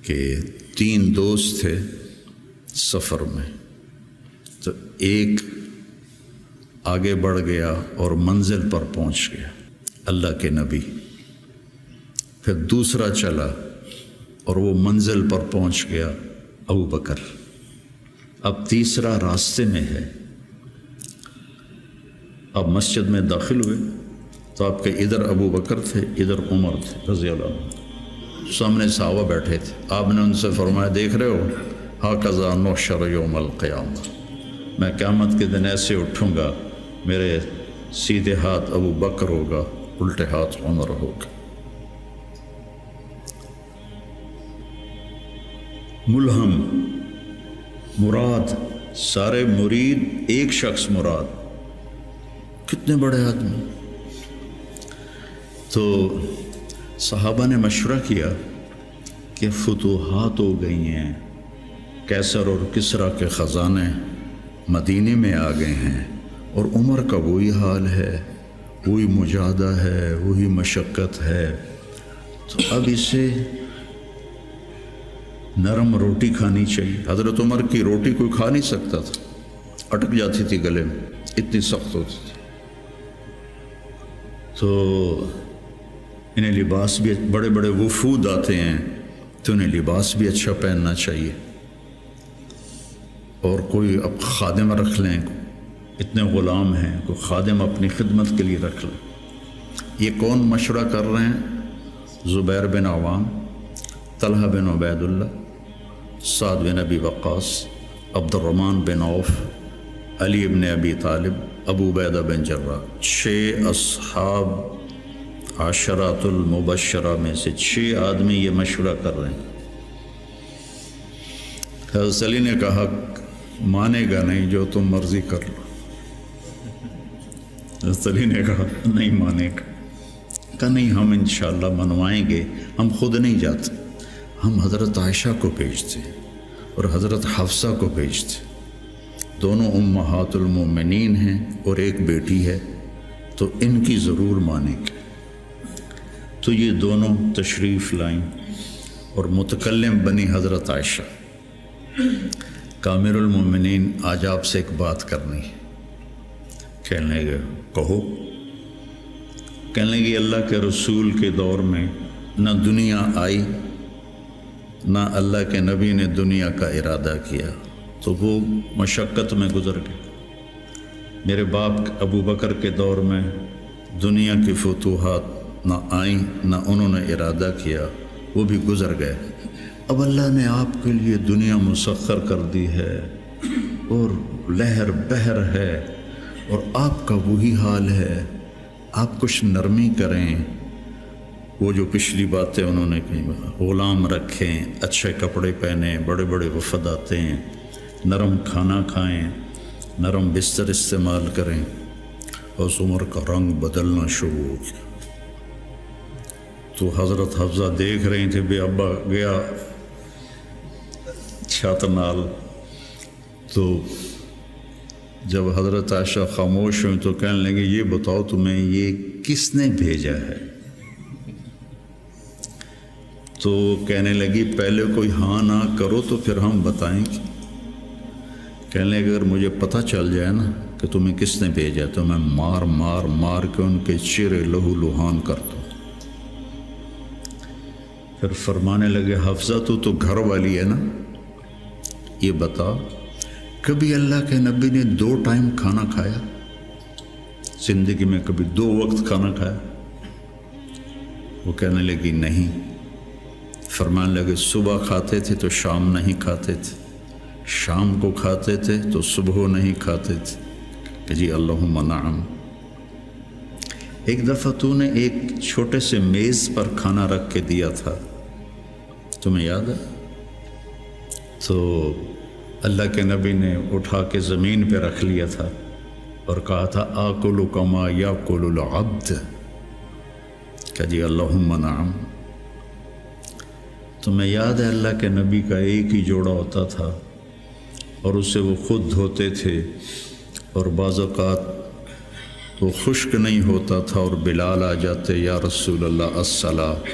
کہ 3 دوست تھے سفر میں، تو ایک آگے بڑھ گیا اور منزل پر پہنچ گیا، اللہ کے نبی۔ پھر دوسرا چلا اور وہ منزل پر پہنچ گیا، ابو بکر۔ اب تیسرا راستے میں ہے۔ اب مسجد میں داخل ہوئے تو آپ کے ادھر ابو بکر تھے، ادھر عمر تھے رضی اللہ عنہ، سامنے صحابہ بیٹھے تھے۔ آپ نے ان سے فرمایا، دیکھ رہے ہو ہاکذا نحشر یوم القیامہ، میں قیامت کے دن ایسے اٹھوں گا، میرے سیدھے ہاتھ ابو بکر ہوگا، الٹے ہاتھ عمر ہوگا۔ ملہم مراد، سارے مرید، ایک شخص مراد، کتنے بڑے آدمی۔ تو صحابہ نے مشورہ کیا کہ فتوحات ہو گئی ہیں، کیسر اور کسریٰ کے خزانے مدینے میں آ گئے ہیں، اور عمر کا وہی حال ہے، وہی مجاہدہ ہے، وہی مشقت ہے، تو اب اسے نرم روٹی کھانی چاہیے۔ حضرت عمر کی روٹی کوئی کھا نہیں سکتا تھا، اٹک جاتی تھی گلے میں، اتنی سخت ہوتی تھی۔ تو انہیں لباس بھی، بڑے بڑے وفود آتے ہیں تو انہیں لباس بھی اچھا پہننا چاہیے، اور کوئی اب خادم رکھ لیں، اتنے غلام ہیں، کوئی خادم اپنی خدمت کے لیے رکھ لیں۔ یہ کون مشورہ کر رہے ہیں؟ زبیر بن عوام، طلحہ بن عبید اللہ، سعد بن ابی وقاص، عبد الرحمن بن عوف، علی بن ابی طالب، ابو عبیدہ بن جراح۔ 6 اصحاب عشرات المبشرہ میں سے 6 آدمی یہ مشورہ کر رہے ہیں۔ حضرت علی نے کہا، مانے گا نہیں، جو تم مرضی کر لو۔ حضرت علی نے کہا نہیں مانے گا، کہا نہیں، ہم انشاءاللہ منوائیں گے، ہم خود نہیں جاتے، ہم حضرت عائشہ کو بھیجتے اور حضرت حفصہ کو بھیجتے، دونوں امہات المومنین ہیں اور ایک بیٹی ہے، تو ان کی ضرور مانیں گے۔ تو یہ دونوں تشریف لائیں اور متکلم بنی حضرت عائشہ، کامر المومنین، آج آپ سے ایک بات کرنی ہے۔ کہنے لگے کہو۔ کہنے لگے اللہ کے رسول کے دور میں نہ دنیا آئی، نہ اللہ کے نبی نے دنیا کا ارادہ کیا، تو وہ مشقت میں گزر گئے۔ میرے باپ ابو بکر کے دور میں دنیا کی فتوحات نہ آئیں، نہ انہوں نے ارادہ کیا، وہ بھی گزر گئے۔ اب اللہ نے آپ کے لیے دنیا مسخر کر دی ہے اور لہر بہر ہے، اور آپ کا وہی حال ہے، آپ کچھ نرمی کریں۔ وہ جو پچھلی باتیں انہوں نے کہی، غلام رکھیں، اچھے کپڑے پہنیں، بڑے بڑے وفد آتے ہیں، نرم کھانا کھائیں، نرم بستر استعمال کریں۔ اور عمر کا رنگ بدلنا شروع ہو گیا۔ تو حضرت حفصہ دیکھ رہی تھے، بے ابا گیا چھت نال، تو جب حضرت عائشہ خاموش ہوئی تو کہنے لگے، یہ بتاؤ تمہیں یہ کس نے بھیجا ہے؟ تو کہنے لگی، پہلے کوئی ہاں نہ کرو تو پھر ہم بتائیں گے۔ کہنے لگے، اگر مجھے پتہ چل جائے نا کہ تمہیں کس نے بھیجا تو میں مار مار مار کے ان کے چہرے لہو لہان کر دوں۔ پھر فرمانے لگے، حفصہ تو گھر والی ہے نا، یہ بتا کبھی اللہ کے نبی نے 2 ٹائم کھانا کھایا؟ زندگی میں کبھی 2 وقت کھانا کھایا؟ وہ کہنے لگی نہیں۔ فرمانے لگے، صبح کھاتے تھے تو شام نہیں کھاتے تھے، شام کو کھاتے تھے تو صبح نہیں کھاتے تھے، کہ جی اللہم نعم۔ ایک دفعہ تو نے ایک چھوٹے سے میز پر کھانا رکھ کے دیا تھا، تمہیں یاد ہے؟ تو اللہ کے نبی نے اٹھا کے زمین پہ رکھ لیا تھا اور کہا تھا، آکل کما یاکل العبد، کہ جی اللہم نعم۔ تمہیں یاد ہے اللہ کے نبی کا ایک ہی جوڑا ہوتا تھا اور اسے وہ خود دھوتے تھے، اور بعض اوقات وہ خشک نہیں ہوتا تھا اور بلال آ جاتے، یا رسول اللہ الصلاۃ،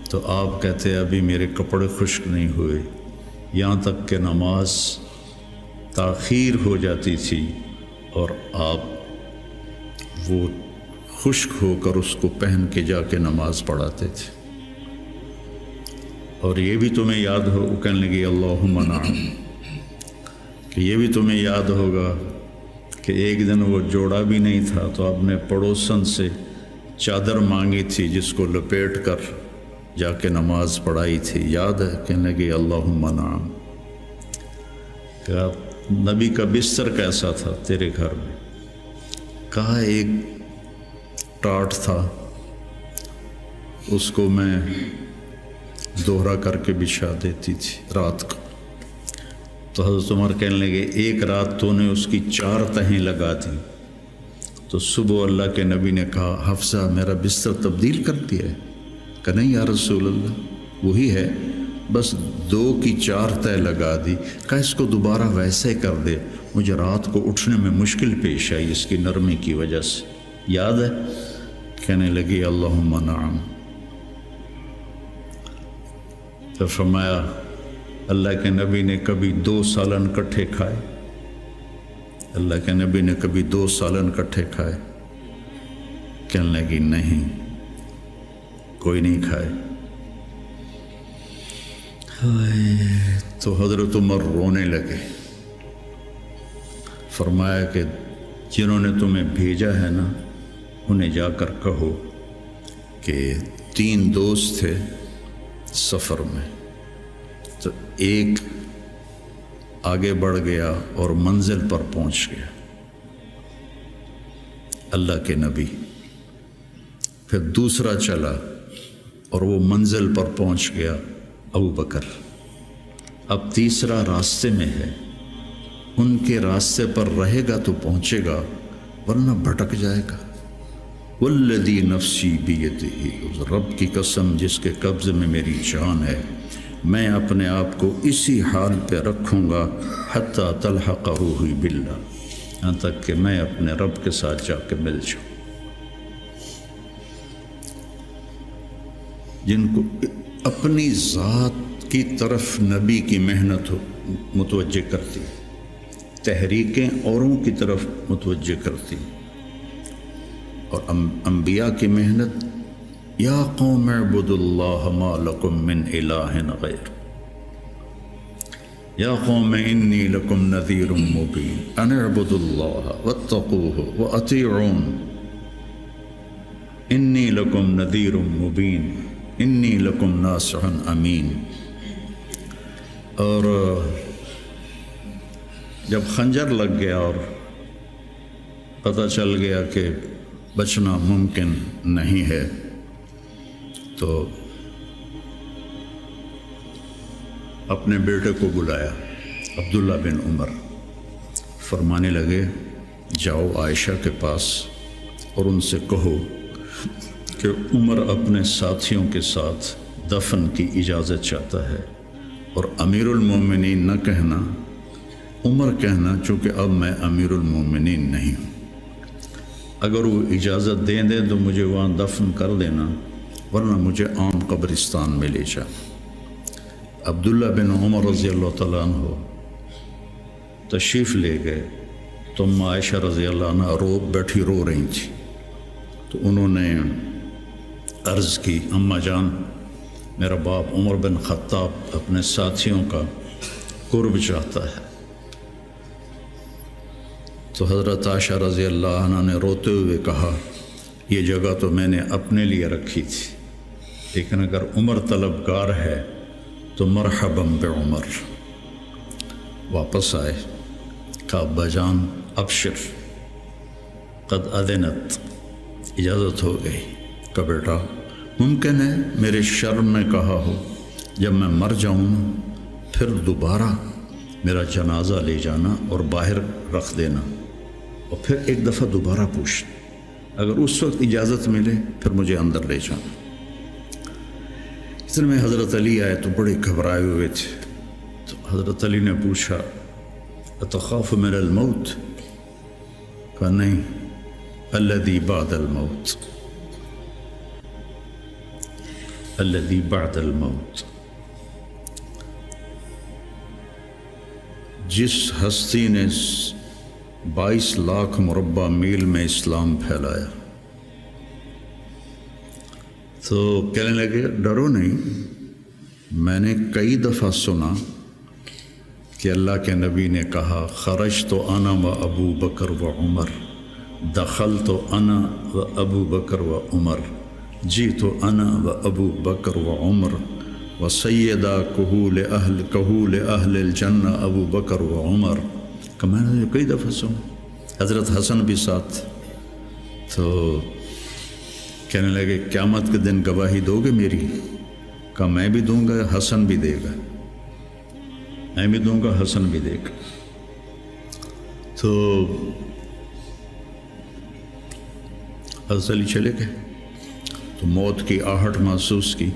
تو آپ کہتے ابھی میرے کپڑے خشک نہیں ہوئے، یہاں تک کہ نماز تاخیر ہو جاتی تھی اور آپ وہ خشک ہو کر اس کو پہن کے جا کے نماز پڑھاتے تھے۔ اور یہ بھی تمہیں یاد ہو، وہ کہنے لگی اللہم نعم، کہ یہ بھی تمہیں یاد ہوگا کہ ایک دن وہ جوڑا بھی نہیں تھا تو آپ نے پڑوسن سے چادر مانگی تھی جس کو لپیٹ کر جا کے نماز پڑھائی تھی، یاد ہے؟ کہنے لگی اللہم نعم۔ کہا نبی کا بستر کیسا تھا تیرے گھر میں؟ کہا ایک ٹاٹ تھا، اس کو میں دوہرا کر کے بچھا دیتی تھی رات کو۔ تو حضرت عمر کہنے لگے ایک رات تو نے اس کی 4 تہیں لگا دی، تو صبح اللہ کے نبی نے کہا حفصہ میرا بستر تبدیل کر دیا ہے؟ کہ نہیں یا رسول اللہ وہی ہے، بس 2 کی 4 تہ لگا دی۔ کہا اس کو دوبارہ ویسے کر دے، مجھے رات کو اٹھنے میں مشکل پیش آئی اس کی نرمی کی وجہ سے، یاد ہے؟ کہنے لگی اللہم نعم۔ تو فرمایا اللہ کے نبی نے کبھی 2 سالن کٹھے کھائے؟ اللہ کے نبی نے کبھی 2 سالن کٹھے کھائے؟ کہنے لگی نہیں، کوئی نہیں کھائے۔ تو حضرت عمر رونے لگے، فرمایا کہ جنہوں نے تمہیں بھیجا ہے نا انہیں جا کر کہو کہ 3 دوست تھے سفر میں، تو ایک آگے بڑھ گیا اور منزل پر پہنچ گیا اللہ کے نبی، پھر دوسرا چلا اور وہ منزل پر پہنچ گیا ابو بکر، اب تیسرا راستے میں ہے، ان کے راستے پر رہے گا تو پہنچے گا ورنہ بھٹک جائے گا۔ والذی نفسی بیدہ، اس رب کی قسم جس کے قبضے میں میری جان ہے، میں اپنے آپ کو اسی حال پہ رکھوں گا حتی تلحقہ باللہ، یہاں تک کہ میں اپنے رب کے ساتھ جا کے مل جاؤں۔ جن کو اپنی ذات کی طرف نبی کی محنت متوجہ کرتی، تحریکیں اوروں کی طرف متوجہ کرتی، اور انبیاء کی محنت یا قوم اعبدوا اللہ ما لکم من الہ غیر، یا قوم انی لکم نذیر مبین ان اعبدوا اللہ واتقوہ واطیعون انی لکم نذیر مبین انی لکم ناصح امین۔ اور جب خنجر لگ گیا اور پتہ چل گیا کہ بچنا ممکن نہیں ہے، تو اپنے بیٹے کو بلایا عبداللہ بن عمر، فرمانے لگے جاؤ عائشہ کے پاس اور ان سے کہو کہ عمر اپنے ساتھیوں کے ساتھ دفن کی اجازت چاہتا ہے، اور امیر المومنین نہ کہنا، عمر کہنا، چونکہ اب میں امیر المومنین نہیں ہوں۔ اگر وہ اجازت دیں دیں تو مجھے وہاں دفن کر دینا، ورنہ مجھے عام قبرستان میں لے جا۔ عبداللہ بن عمر رضی اللہ تعالیٰ عنہ تشریف لے گئے، تو عائشہ رضی اللہ عنہ بیٹھی رو رہی تھی، تو انہوں نے عرض کی اماں جان میرا باپ عمر بن خطاب اپنے ساتھیوں کا قرب چاہتا ہے۔ تو حضرت عائشہ رضی اللہ عنہ نے روتے ہوئے کہا یہ جگہ تو میں نے اپنے لیے رکھی تھی، لیکن اگر عمر طلبگار ہے تو مرحبا بعمر۔ واپس آئے، کہا ابا جان ابشر قد اذنت، اجازت ہو گئی۔ کہ بیٹا ممکن ہے میرے شرم میں کہا ہو، جب میں مر جاؤں پھر دوبارہ میرا جنازہ لے جانا اور باہر رکھ دینا، اور پھر ایک دفعہ دوبارہ پوچھنا، اگر اس وقت اجازت ملے پھر مجھے اندر لے جانا۔ اتنے میں حضرت علی آئے تو بڑے گھبرائے ہوئے تھے، تو حضرت علی نے پوچھا اتخاف من الموت؟ کہا نہیں، الذی بعد الموت۔ الذی بعد الموت، جس ہستی نے 22 لاکھ مربع میل میں اسلام پھیلایا، تو کہنے لگے ڈرو نہیں، میں نے کئی دفعہ سنا کہ اللہ کے نبی نے کہا خرجت انا و ابو بکر و عمر، دخلت انا و ابو بکر و عمر، جیت انا و ابو بکر و عمر و سیدہ کہول اہل الجنہ ابو بکر و عمر، کہ میں نے کئی دفعہ سنا، حضرت حسن بھی ساتھ، تو کہنے لگے قیامت کے دن گواہی دو گے میری؟ کہا میں بھی دوں گا، حسن بھی دے گا، میں بھی دوں گا، حسن بھی دے گا۔ تو حضرت علی چلے گئے، تو موت کی آہٹ محسوس کی،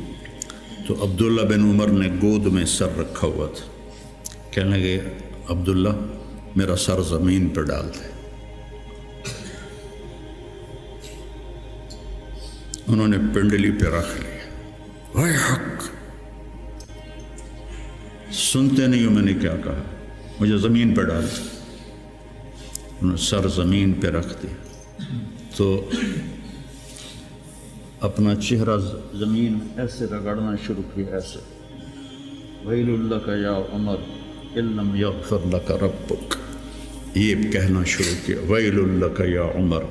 تو عبداللہ بن عمر نے گود میں سر رکھا ہوا تھا، کہنے لگے عبداللہ میرا سر زمین پہ ڈال دے۔ انہوں نے پنڈلی پہ رکھ لیا، اے حق، سنتے نہیں ہو میں نے کیا کہا، مجھے زمین پہ ڈال دیا۔ انہوں نے سر زمین پہ رکھ دیا، تو اپنا چہرہ زمین ایسے رگڑنا شروع کیا، ایسے ویل لک یا عمر ان لم یغفر لک ربک، یہ کہنا شروع کیا، ویل لک یا عمر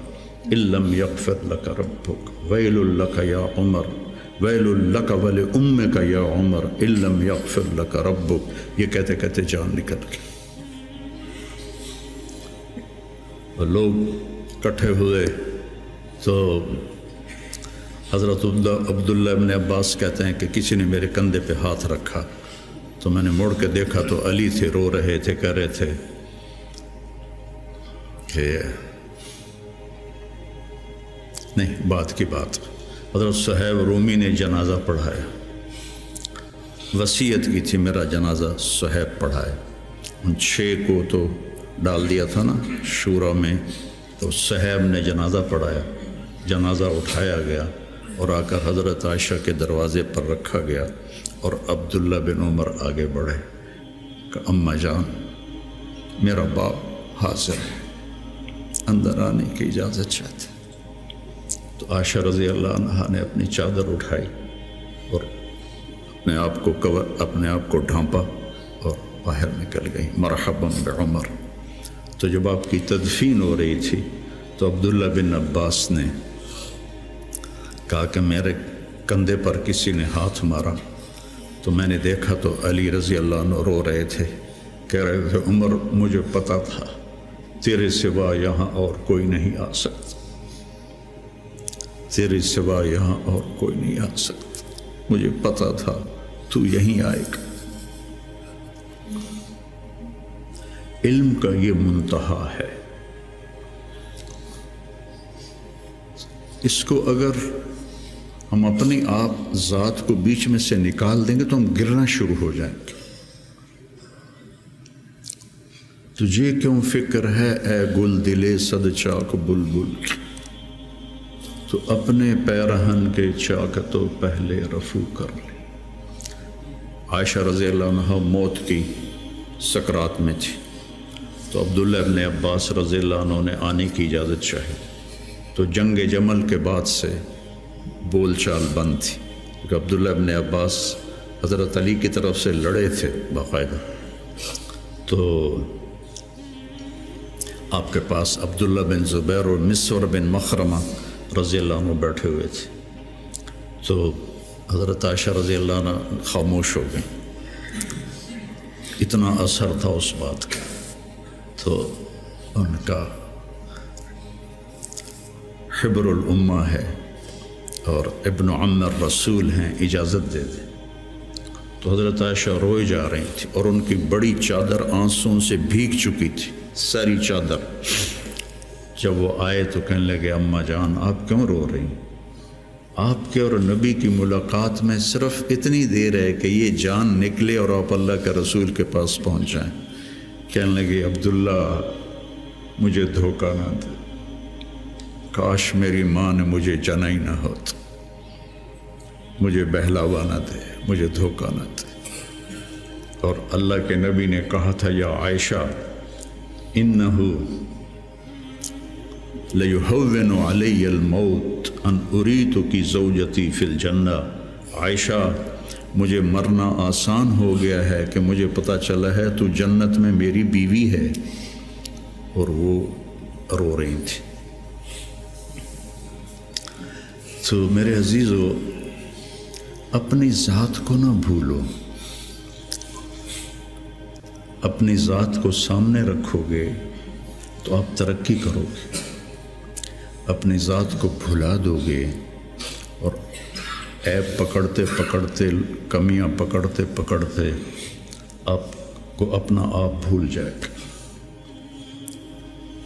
ان لم یغفر لک ربک، ویل لک یا عمر، ویل لک ولامک یا عمر ان لم یغفر لک ربک۔ یہ کہتے کہتے جان نکل گئی، اور لوگ اکٹھے ہوئے، تو حضرت عبداللہ ابن عباس کہتے ہیں کہ کسی نے میرے کندھے پہ ہاتھ رکھا، تو میں نے مڑ کے دیکھا تو علی تھے، رو رہے تھے، کہہ رہے تھے کہ نہیں، بات کی بات، حضرت صہیب رومی نے جنازہ پڑھایا، وصیت کی تھی میرا جنازہ صہیب پڑھائے، ان 6 کو تو ڈال دیا تھا نا شورا میں، تو صہیب نے جنازہ پڑھایا، جنازہ اٹھایا گیا اور آ کر حضرت عائشہ کے دروازے پر رکھا گیا، اور عبداللہ بن عمر آگے بڑھے کہ اماں جان میرا باپ حاضر ہے، اندر آنے کی اجازت چاہتے۔ تو عائشہ رضی اللہ عنہا نے اپنی چادر اٹھائی اور اپنے آپ کو ڈھانپا اور باہر نکل گئی، مرحبا بعمر۔ تو جب آپ کی تدفین ہو رہی تھی تو عبداللہ بن عباس نے کہا کہ میرے کندھے پر کسی نے ہاتھ مارا، تو میں نے دیکھا تو علی رضی اللہ عنہ رو رہے تھے، کہہ رہے تھے عمر مجھے پتا تھا تیرے سوا یہاں اور کوئی نہیں آ سکتا، تیرے سوا یہاں اور کوئی نہیں آ سکتا، مجھے پتا تھا تو یہیں آئے گا۔ علم کا یہ منتہا ہے، اس کو اگر ہم اپنے آپ ذات کو بیچ میں سے نکال دیں گے تو ہم گرنا شروع ہو جائیں گے۔ تجھے کیوں فکر ہے اے گل دلے صد چاک بلبل، تو اپنے پیرہن کے چاک تو پہلے رفو کر لے۔ عائشہ رضی اللہ عنہ موت کی سکرات میں تھی، تو عبداللہ ابن عباس رضی اللہ عنہ نے آنے کی اجازت چاہی، تو جنگ جمل کے بعد سے بول چال بند تھی، کیونکہ عبداللہ ابن عباس حضرت علی کی طرف سے لڑے تھے باقاعدہ، تو آپ کے پاس عبداللہ بن زبیر اور مسور بن مخرمہ رضی اللہ عنہ بیٹھے ہوئے تھے، تو حضرت عائشہ رضی اللہ عنہ خاموش ہو گئی، اتنا اثر تھا اس بات کا۔ تو ان کا حبر الامہ ہے اور ابن عم الرسول ہیں، اجازت دے دے۔ تو حضرت عائشہ روئے جا رہی تھی اور ان کی بڑی چادر آنسوں سے بھیگ چکی تھی، ساری چادر۔ جب وہ آئے تو کہنے لگے اماں جان آپ کیوں رو رہی ہیں؟ آپ کے اور نبی کی ملاقات میں صرف اتنی دیر ہے کہ یہ جان نکلے اور آپ اللہ کے رسول کے پاس پہنچ جائیں۔ کہنے لگے عبداللہ مجھے دھوکہ نہ دے، کاش میری ماں نے مجھے جنا ہی نہ ہوتا، مجھے بہلاوا نہ دے، مجھے دھوکہ نہ دے۔ اور اللہ کے نبی نے کہا تھا یا عائشہ انہ لیہون علی الموت ان اریتک زوجتی فی الجنہ، عائشہ مجھے مرنا آسان ہو گیا ہے کہ مجھے پتہ چلا ہے تو جنت میں میری بیوی ہے۔ اور وہ رو رہی تھی۔ تو میرے عزیزو، اپنی ذات کو نہ بھولو، اپنی ذات کو سامنے رکھو گے تو آپ ترقی کرو گے، اپنی ذات کو بھلا دو گے اور عیب پکڑتے پکڑتے، کمیاں پکڑتے پکڑتے آپ کو اپنا آپ بھول جائے گا۔